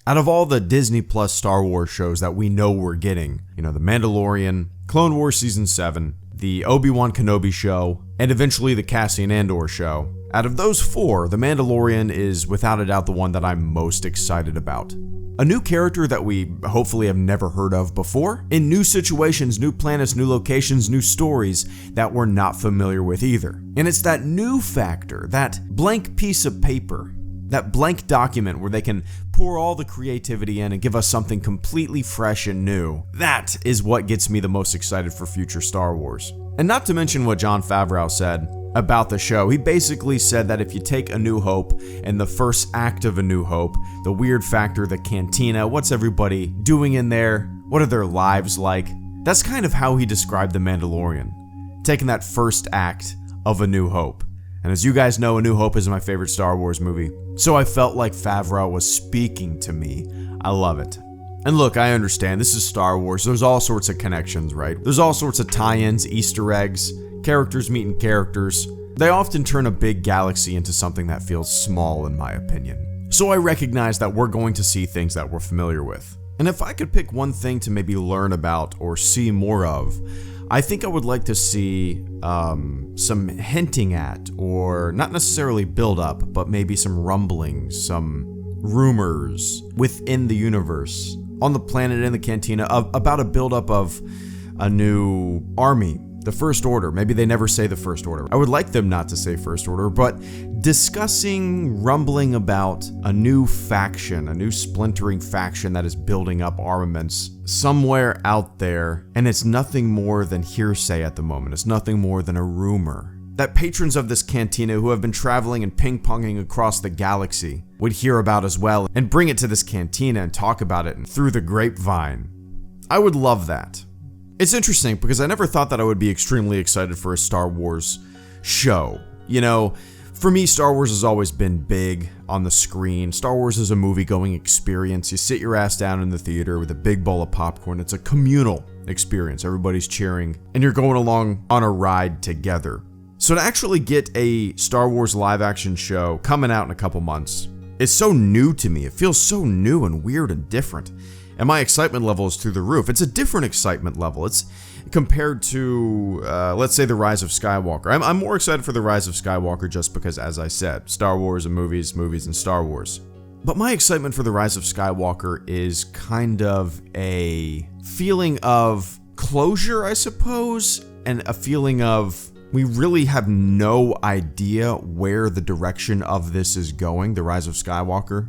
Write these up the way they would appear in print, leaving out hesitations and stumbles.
Out of all the Disney Plus Star Wars shows that we know we're getting, The Mandalorian, Clone Wars Season 7, the Obi-Wan Kenobi show, and eventually the Cassian Andor show, out of those 4, The Mandalorian is without a doubt the one that I'm most excited about. A new character that we hopefully have never heard of before, in new situations, new planets, new locations, new stories that we're not familiar with either. And it's that new factor, that blank piece of paper, that blank document where they can pour all the creativity in and give us something completely fresh and new. That is what gets me the most excited for future Star Wars. And not to mention what Jon Favreau said about the show. He basically said that if you take A New Hope and the first act of A New Hope, the weird factor, the cantina, what's everybody doing in there? What are their lives like? That's kind of how he described The Mandalorian. Taking that first act of A New Hope. And as you guys know, A New Hope is my favorite Star Wars movie. So I felt like Favreau was speaking to me. I love it. And look, I understand, this is Star Wars. There's all sorts of connections, right? There's all sorts of tie-ins, Easter eggs, characters meeting characters. They often turn a big galaxy into something that feels small, in my opinion. So I recognize that we're going to see things that we're familiar with. And if I could pick one thing to maybe learn about or see more of, I think I would like to see some hinting at, or not necessarily build up, but maybe some rumblings, some rumors within the universe, on the planet, in the cantina, about a buildup of a new army, the First Order. Maybe they never say the First Order. I would like them not to say First Order, but discussing, rumbling about a new faction, a new splintering faction that is building up armaments somewhere out there, and it's nothing more than hearsay at the moment. It's nothing more than a rumor. That patrons of this cantina who have been traveling and ping-ponging across the galaxy would hear about as well and bring it to this cantina and talk about it through the grapevine. I would love that. It's interesting because I never thought that I would be extremely excited for a Star Wars show. For me, Star Wars has always been big on the screen. Star Wars is a movie-going experience. You sit your ass down in the theater with a big bowl of popcorn. It's a communal experience. Everybody's cheering, and you're going along on a ride together. So to actually get a Star Wars live-action show coming out in a couple months is so new to me. It feels so new and weird and different. And my excitement level is through the roof. It's a different excitement level. It's compared to, let's say, The Rise of Skywalker. I'm more excited for The Rise of Skywalker just because, as I said, Star Wars and movies and Star Wars. But my excitement for The Rise of Skywalker is kind of a feeling of closure, I suppose, and a feeling of we really have no idea where the direction of this is going, The Rise of Skywalker,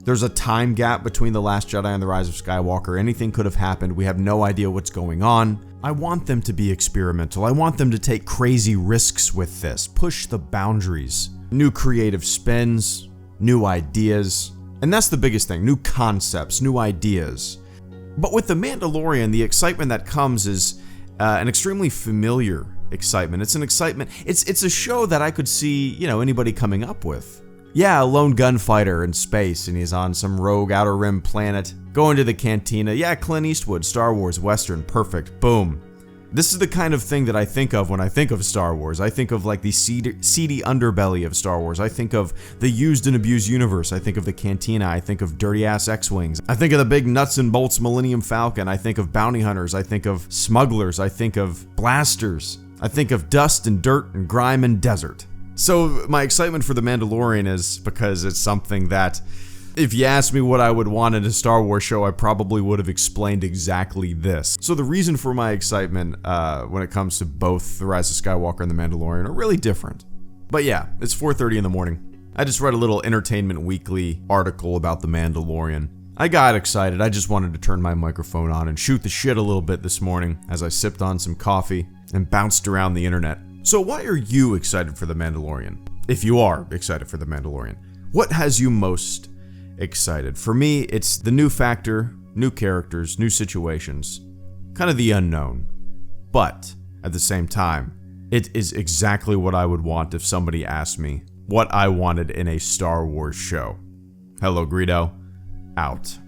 There's a time gap between The Last Jedi and The Rise of Skywalker. Anything could have happened. We have no idea what's going on. I want them to be experimental. I want them to take crazy risks with this, push the boundaries, new creative spins, new ideas. And that's the biggest thing, new concepts, new ideas. But with The Mandalorian, the excitement that comes is an extremely familiar excitement. It's an excitement. It's a show that I could see, anybody coming up with. Yeah, a lone gunfighter in space, and he's on some rogue outer rim planet, going to the cantina. Yeah, Clint Eastwood, Star Wars, Western, perfect, boom. This is the kind of thing that I think of when I think of Star Wars. I think of like the seedy underbelly of Star Wars. I think of the used and abused universe. I think of the cantina. I think of dirty-ass X-Wings. I think of the big nuts and bolts Millennium Falcon. I think of bounty hunters. I think of smugglers. I think of blasters. I think of dust and dirt and grime and desert. So my excitement for The Mandalorian is because it's something that, if you asked me what I would want in a Star Wars show, I probably would have explained exactly this. So the reason for my excitement when it comes to both The Rise of Skywalker and The Mandalorian are really different. But yeah, it's 4:30 in the morning. I just read a little Entertainment Weekly article about The Mandalorian. I got excited. I just wanted to turn my microphone on and shoot the shit a little bit this morning as I sipped on some coffee and bounced around the internet. So why are you excited for The Mandalorian? If you are excited for The Mandalorian, what has you most excited? For me, it's the new factor, new characters, new situations, kind of the unknown. But at the same time, it is exactly what I would want if somebody asked me what I wanted in a Star Wars show. HelloGreedo, out.